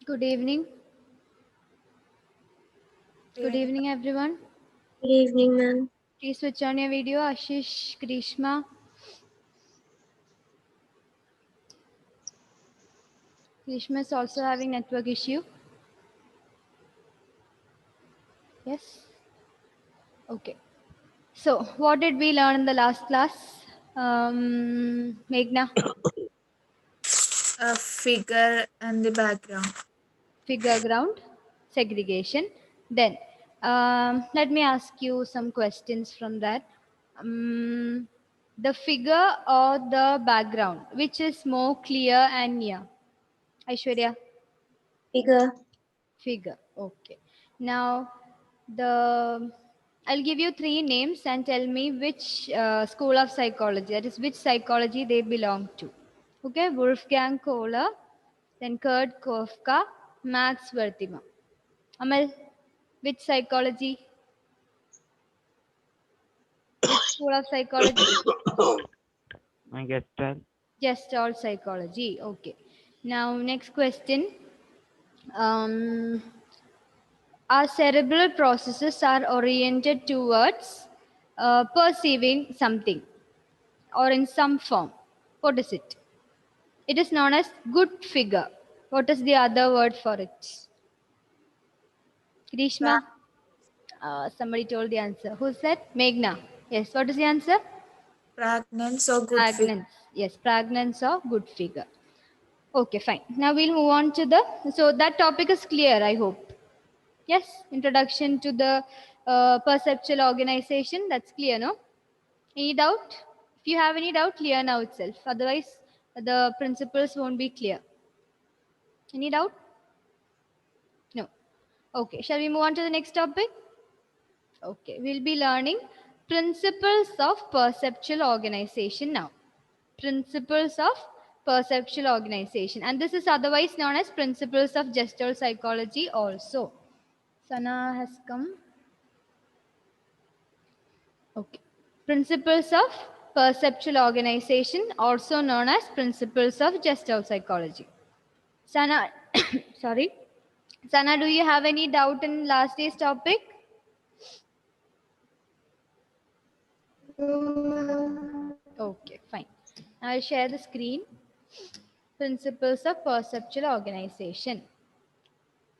Good evening. Good evening, everyone. Good evening, ma'am. Please switch on your video. Ashish, Grishma. Grishma is also having network issue. Yes. Okay. So, what did we learn in the last class? Meghna, A figure and the background. figure ground, segregation. Then, let me ask you some questions from that. The figure or the background, which is more clear and near? Aishwarya? Figure. Figure. Okay. Now, the I'll give you three names and tell me which school of psychology, that is, which psychology they belong to. Okay, Wolfgang Kohler, then Kurt Kofka, Max Wertheimer. Amal, which psychology? Which school of psychology? My Gestalt. Gestalt psychology. Okay. Now, next question. Um, our cerebral processes are oriented towards perceiving something or in some form. What is it? It is known as good figure. What is the other word for it? Grishma? Somebody told the answer. Who's that? Meghna. Yes, what is the answer? Pregnance or good figure. Pragnance. Yes, pragnance or good figure. Okay, fine. Now we'll move on to so that topic is clear, I hope. Yes, introduction to the perceptual organization. That's clear, no? Any doubt? If you have any doubt, clear now itself. Otherwise, the principles won't be clear. Any doubt? No. Okay, shall we move on to the next topic? Okay, we'll be learning principles of perceptual organization now. Principles of perceptual organization. And this is otherwise known as principles of gestalt psychology also. Sana has come. Okay. Principles of perceptual organization, also known as principles of gestalt psychology. Sana, sorry. Sana, do you have any doubt in last day's topic? Okay, fine. I'll share the screen. Principles of perceptual organization.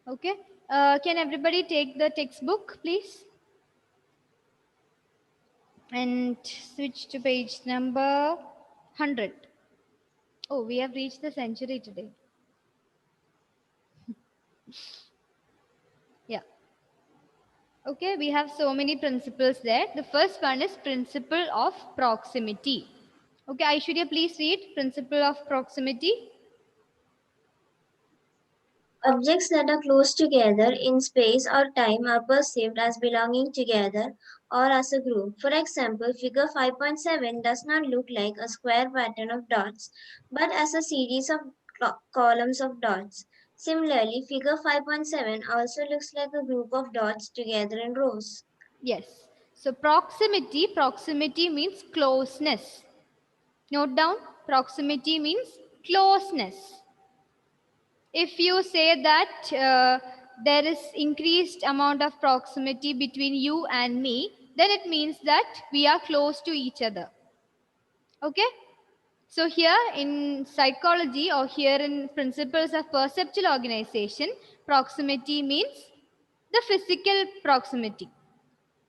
Okay. Can everybody take the textbook, please? And switch to page number 100. Oh, we have reached the century today. Yeah. Okay, we have so many principles there. The first one is principle of proximity. Okay, Aishwarya, please read principle of proximity. Objects that are close together in space or time are perceived as belonging together or as a group. For example, figure 5.7 does not look like a square pattern of dots, but as a series of columns of dots. Similarly, figure 5.7 also looks like a group of dots together in rows. Yes. So proximity means closeness. Note down, proximity means closeness. If you say that there is increased amount of proximity between you and me, then it means that we are close to each other. Okay? So here in psychology or here in principles of perceptual organization, proximity means the physical proximity.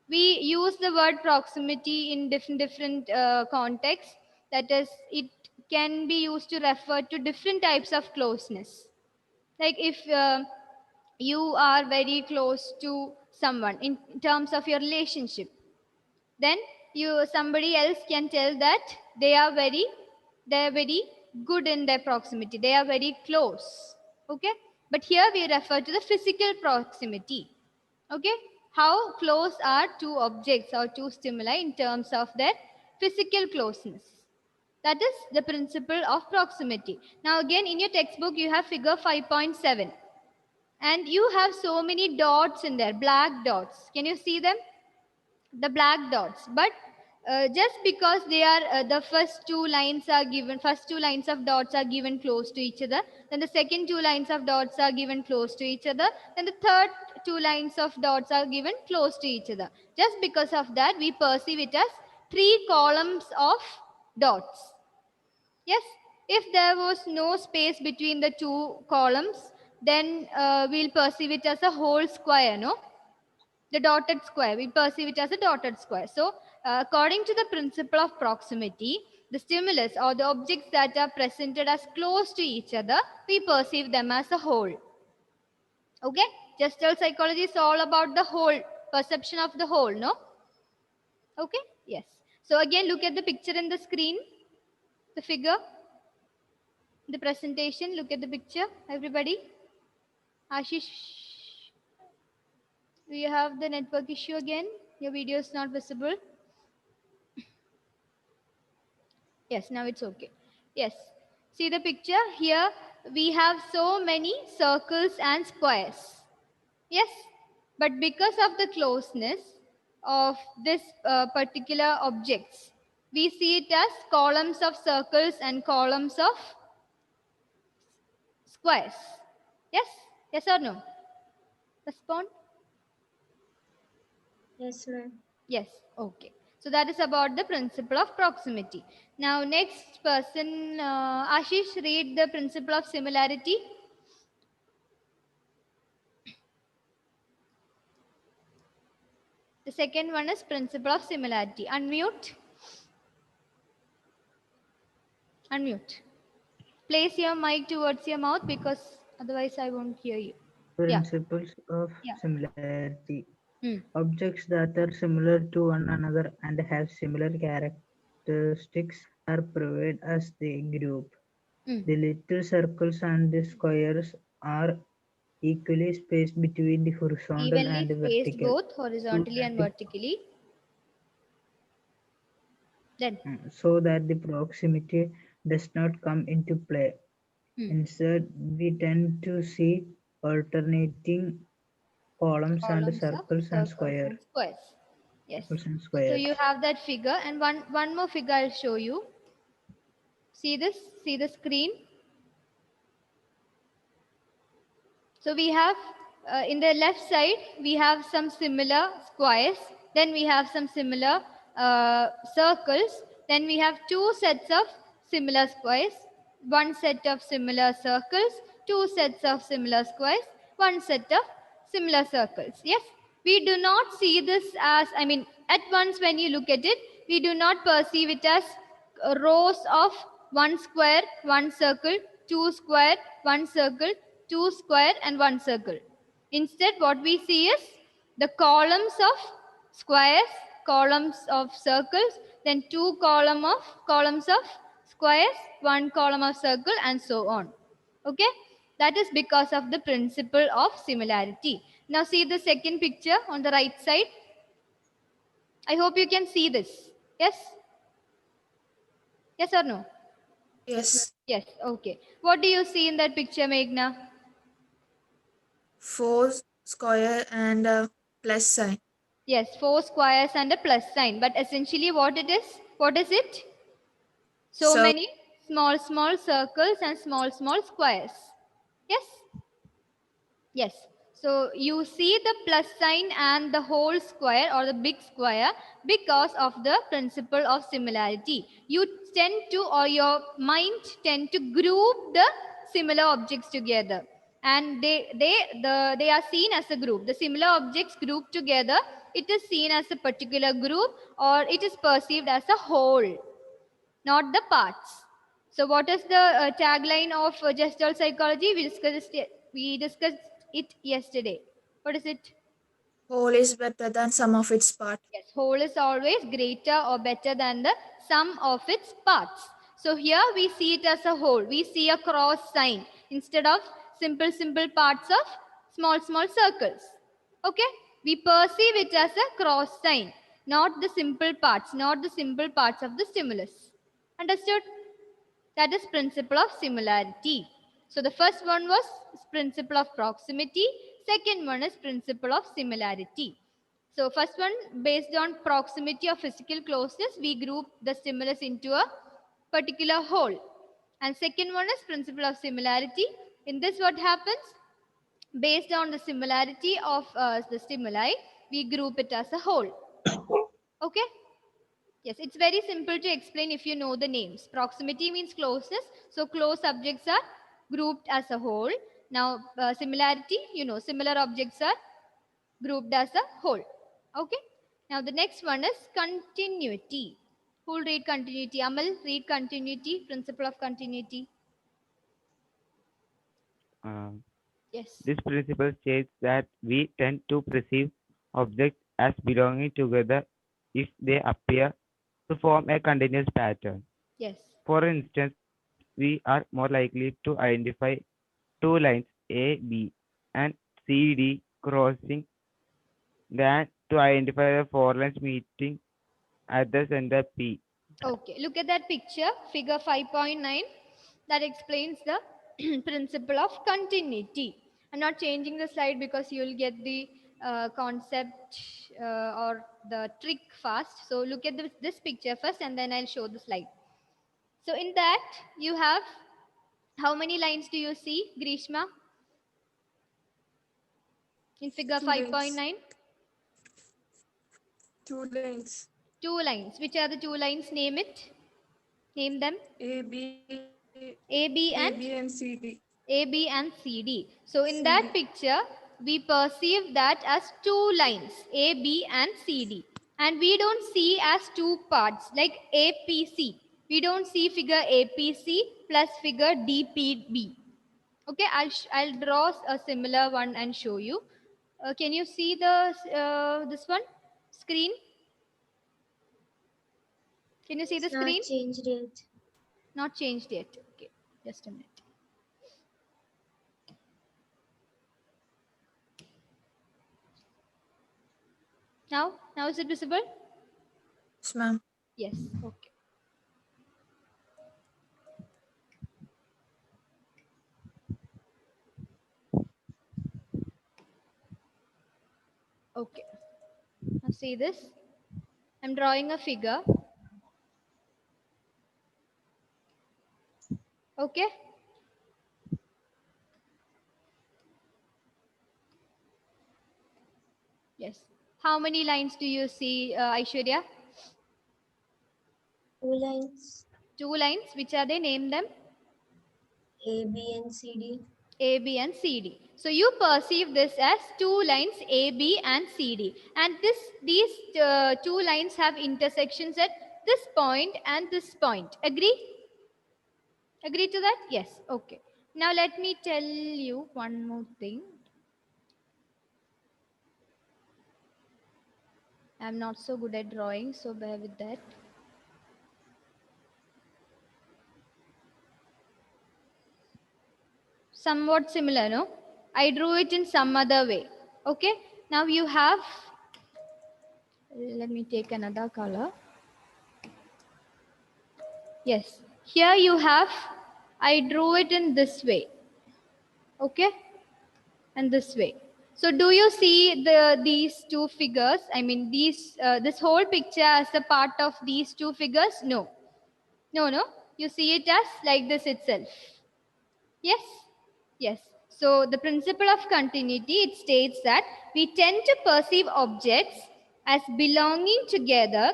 We use the word proximity in different contexts. That is, it can be used to refer to different types of closeness. Like if you are very close to someone in terms of your relationship, then somebody else can tell that they're very good in their proximity, they are very close. Okay, but here we refer to the physical proximity. Okay, how close are two objects or two stimuli in terms of their physical closeness. That is the principle of proximity. Now again, in your textbook you have figure 5.7 and you have so many dots in there, black dots. Can you see them? The black dots. But just because they are the first two lines are given, first two lines of dots are given close to each other, then the second two lines of dots are given close to each other, then the third two lines of dots are given close to each other. Just because of that, we perceive it as three columns of dots. Yes, if there was no space between the two columns, then we'll perceive it as a whole square, no? The dotted square, we perceive it as a dotted square. So according to the principle of proximity, the stimulus or the objects that are presented as close to each other, we perceive them as a whole. Okay, gestalt psychology is all about the whole, perception of the whole, no? Okay, yes. So again, look at the picture in the screen, the figure, the presentation. Look at the picture, everybody. Ashish, do you have the network issue again? Your video is not visible. Yes, now it's okay. Yes. See the picture here. We have so many circles and squares. Yes. But because of the closeness of this particular objects, we see it as columns of circles and columns of squares. Yes? Yes or no? Respond. Yes, ma'am. Yes, okay. So that is about the principle of proximity. Now next person, Ashish, read the principle of similarity. The second one is principle of similarity. Unmute. Unmute. Place your mic towards your mouth because otherwise I won't hear you. Yeah. Principles of Yeah. similarity. Hmm. Objects that are similar to one another and have similar characteristics are provided as the group. Hmm. The little circles and the squares are equally spaced between the horizontal Evenly and spaced vertical. both horizontally and vertically. Then. So that the proximity does not come into play. Instead, we tend to see alternating columns and circles and squares. Yes. Circles and So squares. you have that figure, and one more figure I'll show you. See this? See the screen? So we have in the left side, we have some similar squares. Then we have some similar circles. Then we have two sets of similar squares, one set of similar circles, two sets of similar squares, one set of similar circles. Yes, we do not see this as, I mean, at once when you look at it, we do not perceive it as rows of one square, one circle, two square, one circle, two square, and one circle. Instead, what we see is the columns of squares, columns of circles, then two columns of squares, one column of circle, and so on. Okay, that is because of the principle of similarity. Now see the second picture on the right side. I hope you can see this. Yes? Yes or no? Yes. Yes, okay. What do you see in that picture, Meghna? 4 square and a plus sign. Yes, four squares and a plus sign. But essentially what it is? What is it? So Cir- many small circles and small squares. Yes? Yes. So you see the plus sign and the whole square or the big square because of the principle of similarity. You tend to, or your mind tend to group the similar objects together, and they are seen as a group. The similar objects grouped together, it is seen as a particular group, or it is perceived as a whole, not the parts. So what is the tagline of gestalt psychology? We discussed it yesterday. What is it? Whole is better than sum of its part. Yes, whole is always greater or better than the sum of its parts. So here we see it as a whole. We see a cross sign instead of simple parts of small circles. Okay, we perceive it as a cross sign, not the simple parts of the stimulus. Understood? That is principle of similarity. So the first one was principle of proximity. Second one is principle of similarity. So first one, based on proximity or physical closeness, we group the stimulus into a particular whole. And second one is principle of similarity. In this, what happens? Based on the similarity of the stimuli, we group it as a whole. Okay? Yes, it's very simple to explain if you know the names. Proximity means closeness. So close objects are grouped as a whole. Now similarity, you know, similar objects are grouped as a whole. Okay. Now the next one is continuity. Who will read continuity? Amal, read continuity, principle of continuity. Yes. This principle states that we tend to perceive objects as belonging together if they appear to form a continuous pattern. Yes. For instance, we are more likely to identify two lines A, B, and C, D crossing than to identify the four lines meeting at the center P. Okay, look at that picture, figure 5.9. That explains the principle of continuity. I'm not changing the slide because you'll get the concept or the trick fast. So look at this picture first and then I'll show the slide. So in that you have, how many lines do you see, Grishma? In figure 5.9? 2 lines. 2 lines. Which are the 2 lines? Name it. Name them. A, B, A, B and? A, B and C, D. A, B and C, D. So in that picture, we perceive that as 2 lines, A, B and C, D. And we don't see as 2 parts like APC. We don't see figure APC plus figure DPB. Okay, I'll draw a similar one and show you. Can you see the this one screen? Can you see the It's not screen? changed yet. Not changed yet. Okay, just a minute. Now is it visible? Yes, ma'am. Yes. Okay. Okay. Now see this. I'm drawing a figure. Okay. Yes. How many lines do you see, Aishwarya? 2 lines, 2 lines. Which are they? Name them. A, B and C, D. A, B and C, D. So you perceive this as 2 lines A, B and C, D. And these 2 lines have intersections at this point and this point. Agree? Agree to that? Yes. Okay. Now let me tell you one more thing. I'm not so good at drawing, so bear with that. Somewhat similar, no? I drew it in some other way. Okay. Now you have, let me take another color. Yes. Here you have, I drew it in this way. Okay. And this way. So do you see these 2 figures? I mean, this whole picture as a part of these 2 figures? No. No. You see it as like this itself. Yes? Yes. So the principle of continuity, it states that we tend to perceive objects as belonging together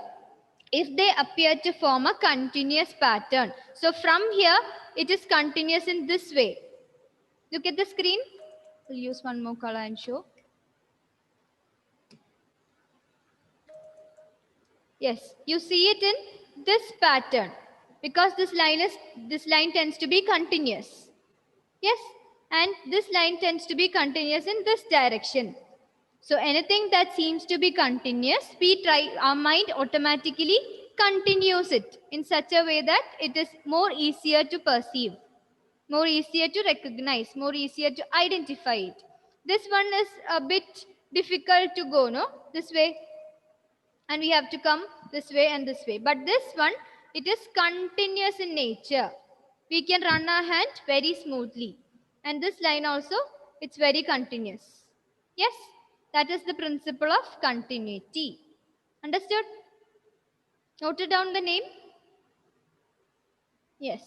if they appear to form a continuous pattern. So from here, it is continuous in this way. Look at the screen. We'll use one more color and show. Yes, you see it in this pattern because this line tends to be continuous. Yes, and this line tends to be continuous in this direction. So anything that seems to be continuous, our mind automatically continues it in such a way that it is more easier to perceive, more easier to recognize, more easier to identify it. This one is a bit difficult to go, no? This way. And we have to come this way and this way. But this one, it is continuous in nature. We can run our hand very smoothly. And this line also, it's very continuous. Yes, That is the principle of continuity. Understood? Noted down the name? Yes.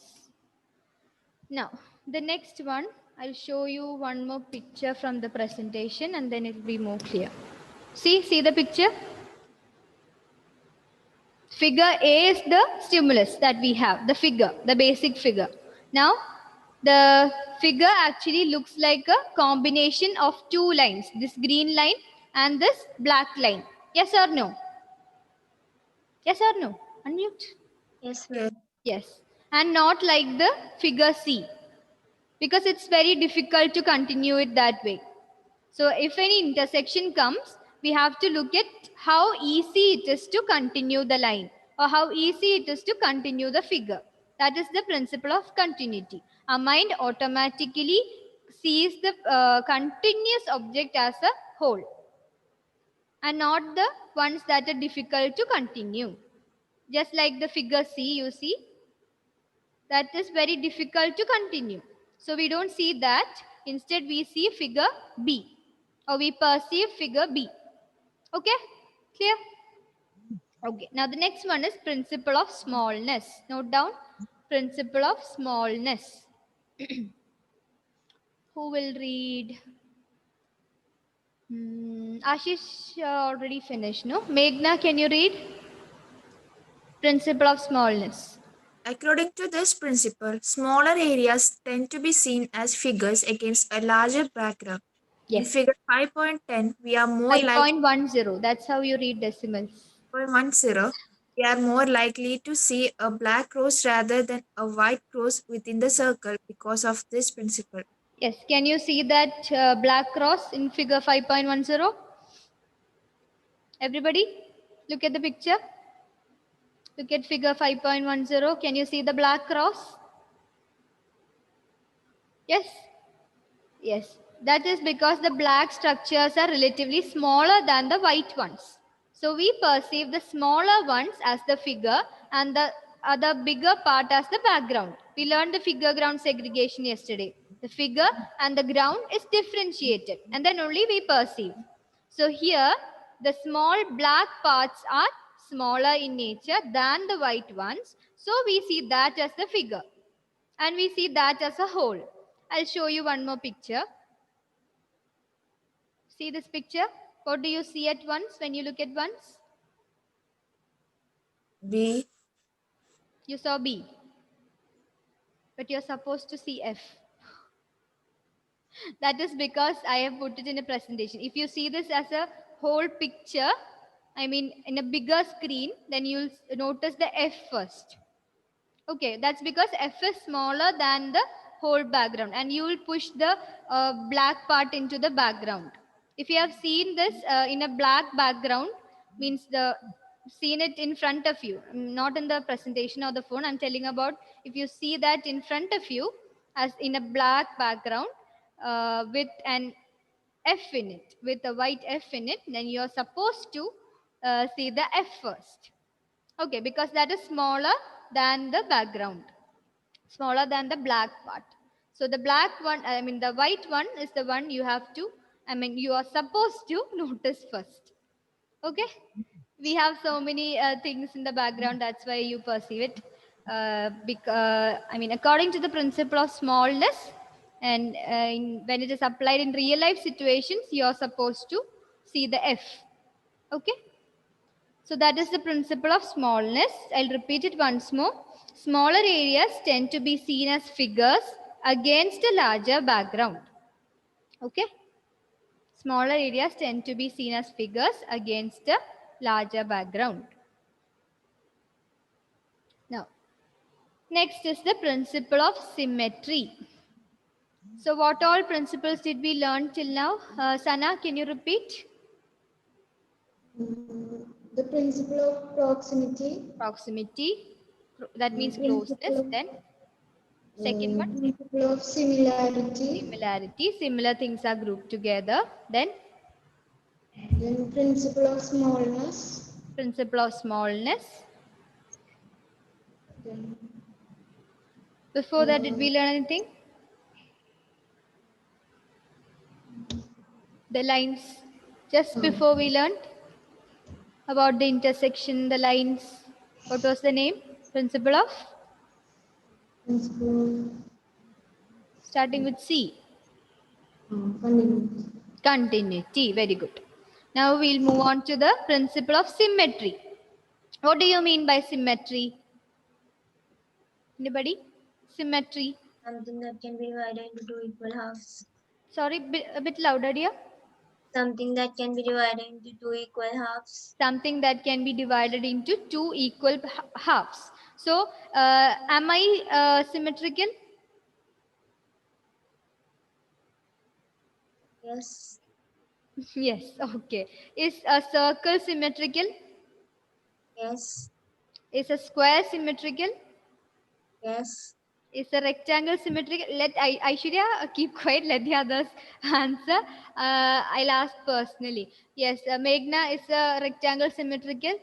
Now, the next one, I'll show you one more picture from the presentation and then it will be more clear. See the picture? Figure A is the stimulus that we have, the figure, the basic figure. Now, the figure actually looks like a combination of two lines, this green line and this black line. Yes or no? Yes or no? Unmute. Yes, ma'am. Yes. And not like the figure C, because it's very difficult to continue it that way. So if any intersection comes, we have to look at how easy it is to continue the line or how easy it is to continue the figure. That is the principle of continuity. Our mind automatically sees the continuous object as a whole and not the ones that are difficult to continue. Just like the figure C, you see, that is very difficult to continue. So we don't see that. Instead, we see figure B or we perceive figure B. Okay, clear? Okay, now the next one is principle of smallness. Note down principle of smallness. Who will read? Ashish already finished, no? Meghna, can you read? Principle of smallness. According to this principle, smaller areas tend to be seen as figures against a larger background. In Yes. figure 5.10, we are more likely 5.10. That's how you read decimals. 5.10, we are more likely to see a black cross rather than a white cross within the circle because of this principle. Yes. Can you see that black cross in figure 5.10? Everybody, look at the picture. Look at figure 5.10. Can you see the black cross? Yes? Yes. That is because the black structures are relatively smaller than the white ones. So we perceive the smaller ones as the figure and the other bigger part as the background. We learned the figure ground segregation yesterday. The figure and the ground is differentiated and then only we perceive. So here the small black parts are smaller in nature than the white ones. So we see that as the figure and we see that as a whole. I'll show you one more picture. See this picture? What do you see at once when you look at once? B. You saw B. But you're supposed to see F. That is because I have put it in a presentation. If you see this as a whole picture, I mean in a bigger screen, then you'll notice the F first. Okay, that's because F is smaller than the whole background and you will push the black part into the background. If you have seen this in a black background, means seen it in front of you, not in the presentation or the phone. I'm telling about if you see that in front of you as in a black background with an F in it, with a white F in it, then you're supposed to see the F first. Okay, because that is smaller than the background, smaller than the black part. So the black one, I mean the white one is the one you have to, I mean you are supposed to notice first. Okay, we have so many things in the background, that's why you perceive it. I mean according to the principle of smallness and when it is applied in real life situations, you are supposed to see the F. Okay. So that is the principle of smallness. I'll repeat it once more. Smaller areas tend to be seen as figures against a larger background. Okay. Smaller areas tend to be seen as figures against a larger background. Now, next is the principle of symmetry. So what all principles did we learn till now? Sana, can you repeat? The principle of proximity. Proximity, that means closeness. Then second one, Principle of similarity. similarity. Similar things are grouped together. Then Principle of smallness. principle of smallness. Then Before that, did we learn anything? The lines. Just before we learned about the intersection, the lines. What was the name? Principle of? Principle Starting with C. continuity. Continuity. Very good. Now we'll move on to the principle of symmetry. What do you mean by symmetry? Anybody? Symmetry. Something that can be divided into two equal halves. Sorry, a bit louder, dear. Something that can be divided into two equal halves. Something that can be divided into two equal halves. So, am I symmetrical? Yes. Yes. Okay. Is a circle symmetrical? Yes. Is a square symmetrical? Yes. Is a rectangle symmetrical? Let Aishwarya keep quiet. Let the others answer. I'll ask personally. Yes. Meghna, is a rectangle symmetrical?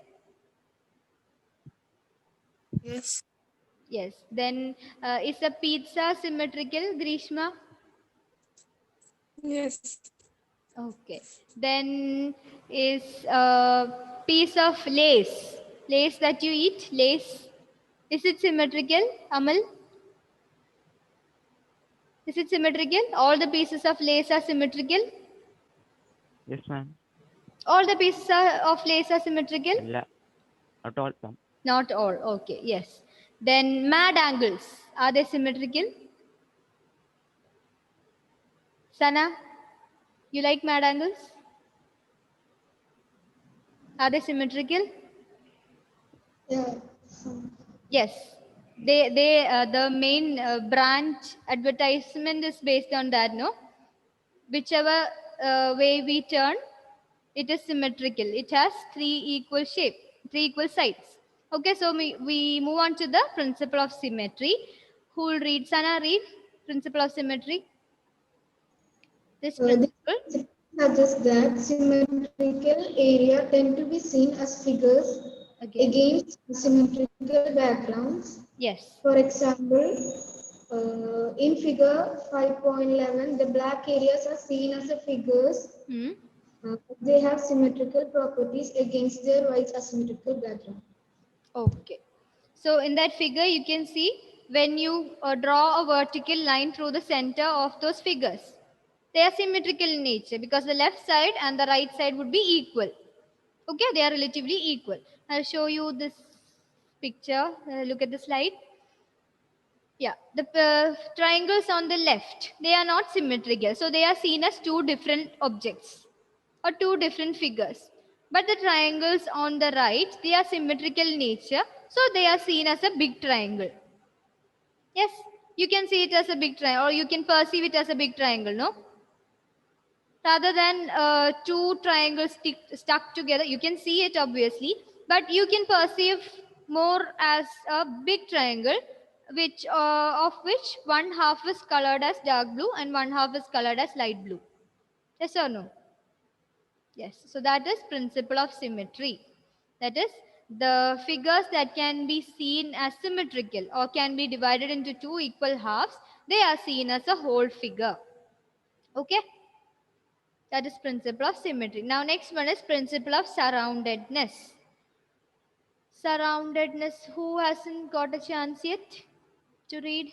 Yes. Yes. Then is a pizza symmetrical? Grishma? Yes. Okay. Then is a piece of lace. Lace that you eat. Lace. Is it symmetrical? Amal? Is it symmetrical? All the pieces of lace are symmetrical? Yes, ma'am. All the pieces of lace are symmetrical? Illa, not all, ma'am. Not all. Okay. Yes. Then mad angles. Are they symmetrical? Sana? You like mad angles? Are they symmetrical? Yeah. Yes. The main branch advertisement is based on that, no? Whichever way we turn, it is symmetrical. It has three equal sides. Okay, so we move on to the principle of symmetry. Who will read? Sana, read principle of symmetry. This The principle. suggests that symmetrical area tend to be seen as figures Again. against symmetrical backgrounds. Yes. For example, in figure 5.11, the black areas are seen as the figures. Hmm. They have symmetrical properties against their white asymmetrical background. Okay. So in that figure, you can see when you draw a vertical line through the center of those figures, they are symmetrical in nature because the left side and the right side would be equal. Okay, they are relatively equal. I'll show you this picture. Look at the slide. Yeah, the triangles on the left, they are not symmetrical. So they are seen as two different objects or two different figures. But the triangles on the right, they are symmetrical in nature. So they are seen as a big triangle. Yes, you can see it as a big triangle or you can perceive it as a big triangle, no? Rather than two triangles stuck together, you can see it obviously, but you can perceive more as a big triangle, which of which one half is colored as dark blue and one half is colored as light blue. Yes or no? Yes. So that is principle of symmetry. That is, the figures that can be seen as symmetrical or can be divided into two equal halves, they are seen as a whole figure. Okay? That is principle of symmetry. Now next one is principle of surroundedness. Surroundedness, who hasn't got a chance yet to read?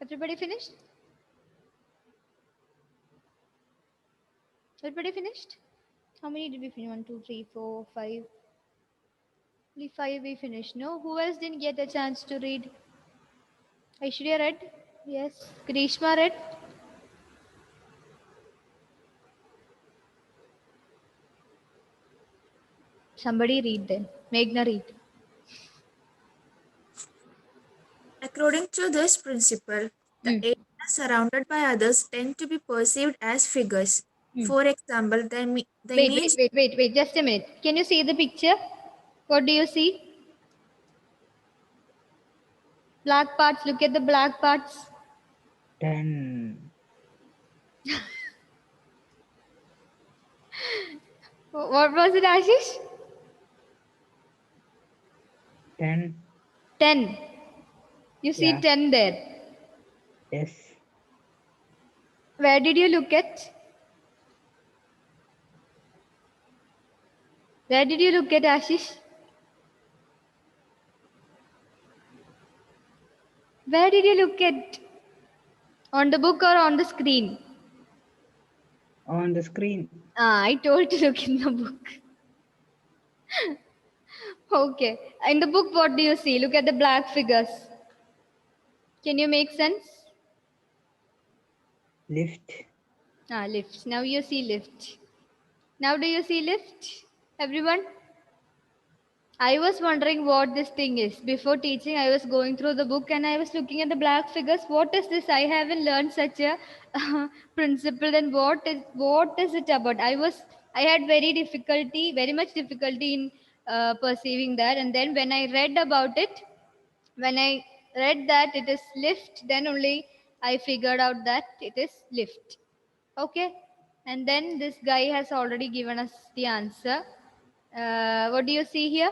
Everybody finished? Everybody finished? How many did we finish? 1, 2, 3, 4, 5. Only 5 we finished. No? Who else didn't get a chance to read? Aishwarya read? Yes. Grishma read? Somebody read then. Meghna read. According to this principle, the areas surrounded by others tend to be perceived as figures. For example, the image. Wait. Just a minute. Can you see the picture? What do you see? Black parts. Look at the black parts. 10. What was it, Ashish? 10. 10. You see Yeah. 10 there. Yes. Where did you look at? Where did you look at, Ashish? Where did you look at? On the book or on the screen? On the screen. I told to look in the book. Okay. In the book, what do you see? Look at the black figures. Can you make sense? Lift. Lift. Now you see lift. Now do you see lift? Everyone? I was wondering what this thing is. Before teaching, I was going through the book and I was looking at the black figures. What is this? I haven't learned such a principle. And what is it about? I had very much difficulty in perceiving that. And then when I read about it, when I read that it is lift, then only I figured out that it is lift. Okay. And then this guy has already given us the answer. What do you see here?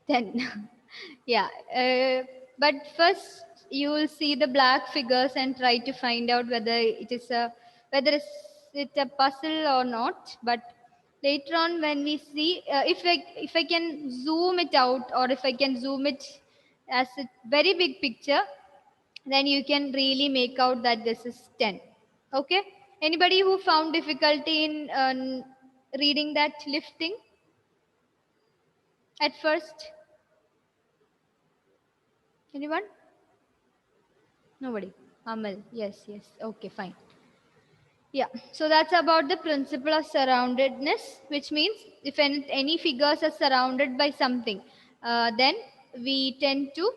10. Yeah. But first you will see the black figures and try to find out whether whether it a puzzle or not. But later on when we see, if I can zoom it out, or if I can zoom it as a very big picture, then you can really make out that this is 10. Okay. Anybody who found difficulty in reading that lifting at first? Anyone? Nobody. Amal. Yes. Okay, fine. Yeah. So that's about the principle of surroundedness, which means if any figures are surrounded by something, then we tend to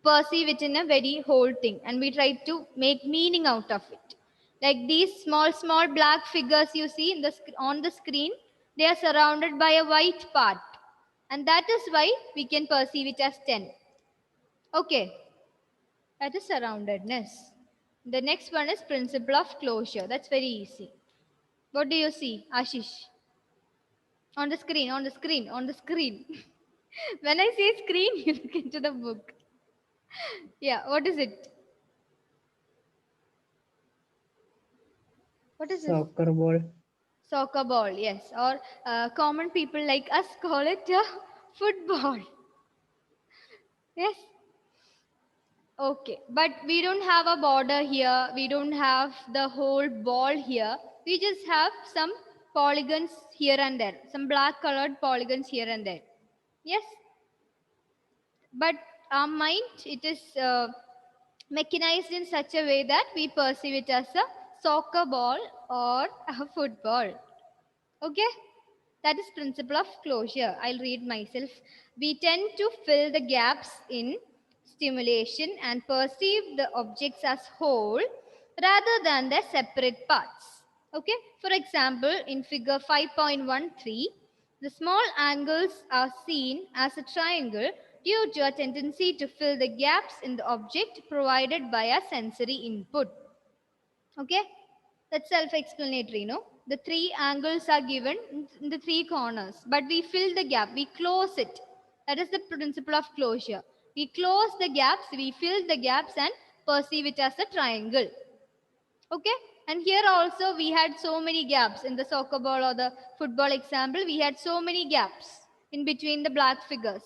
perceive it in a very whole thing, and we try to make meaning out of it. Like these small black figures you see on the screen, they are surrounded by a white part, and that is why we can perceive it as 10. Okay. That is surroundedness. The next one is principle of closure. That's very easy. What do you see, Ashish? On the screen. When I say screen, you look into the book. Yeah, what is it? What is it? Soccer ball. Soccer ball, yes. Or common people like us call it football. Yes. Okay, but we don't have a border here. We don't have the whole ball here. We just have some polygons here and there, some black colored polygons here and there. Yes, but our mind, it is mechanized in such a way that we perceive it as a soccer ball or a football. Okay, that is principle of closure. I'll read myself. We tend to fill the gaps in stimulation and perceive the objects as whole rather than their separate parts. Okay, for example, in figure 5.13, the small angles are seen as a triangle due to a tendency to fill the gaps in the object provided by a sensory input. Okay, that's self-explanatory, no? The three angles are given in the three corners, but we fill the gap, we close it. That is the principle of closure. We close the gaps, we fill the gaps and perceive it as a triangle. Okay, and here also we had so many gaps in the soccer ball or the football example. We had so many gaps in between the black figures,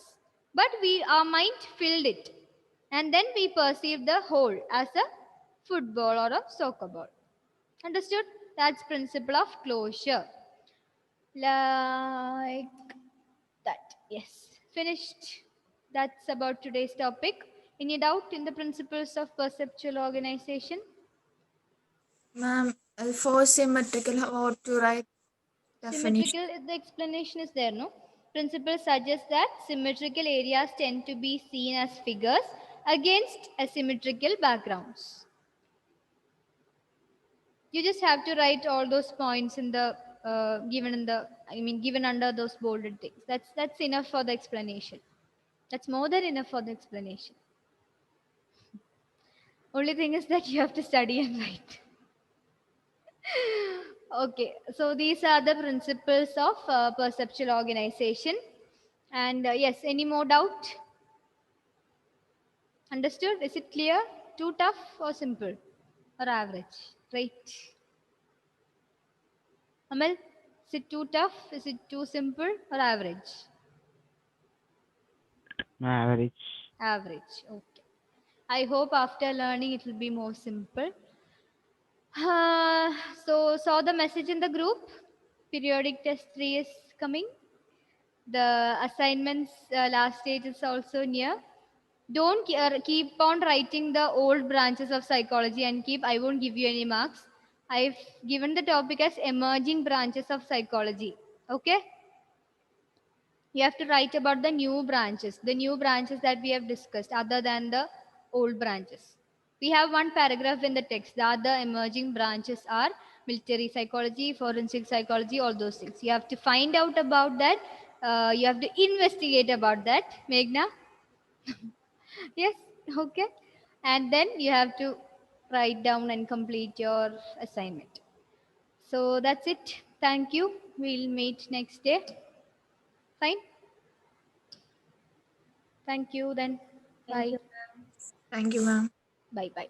but our mind filled it, and then we perceive the whole as a football or a soccer ball. Understood? That's principle of closure. Like that. Yes. Finished. That's about today's topic. Any doubt in the principles of perceptual organization? Ma'am, for symmetrical, how to write definition? Symmetrical, the explanation is there, no? Principle suggests that symmetrical areas tend to be seen as figures against asymmetrical backgrounds. You just have to write all those points in the given under those bolded things. That's enough for the explanation. That's more than enough for the explanation. Only thing is that you have to study and write. Okay, so these are the principles of perceptual organization. And yes, any more doubt? Understood? Is it clear? Too tough or simple? or average? Right. Amal, is it too tough? Is it too simple or average? Average. Average. Okay. I hope after learning it will be more simple. So saw the message in the group. Periodic test 3 is coming. The assignments last stage is also near. Don't keep on writing the old branches of psychology and keep. I won't give you any marks. I've given the topic as emerging branches of psychology. Okay. You have to write about the new branches that we have discussed other than the old branches. We have one paragraph in the text. The other emerging branches are military psychology, forensic psychology, all those things. You have to find out about that. You have to investigate about that. Meghna? Yes, okay. And then you have to write down and complete your assignment. So that's it. Thank you. We'll meet next day. Fine. Thank you then. Thank Bye. you. Thank you, ma'am. Bye bye.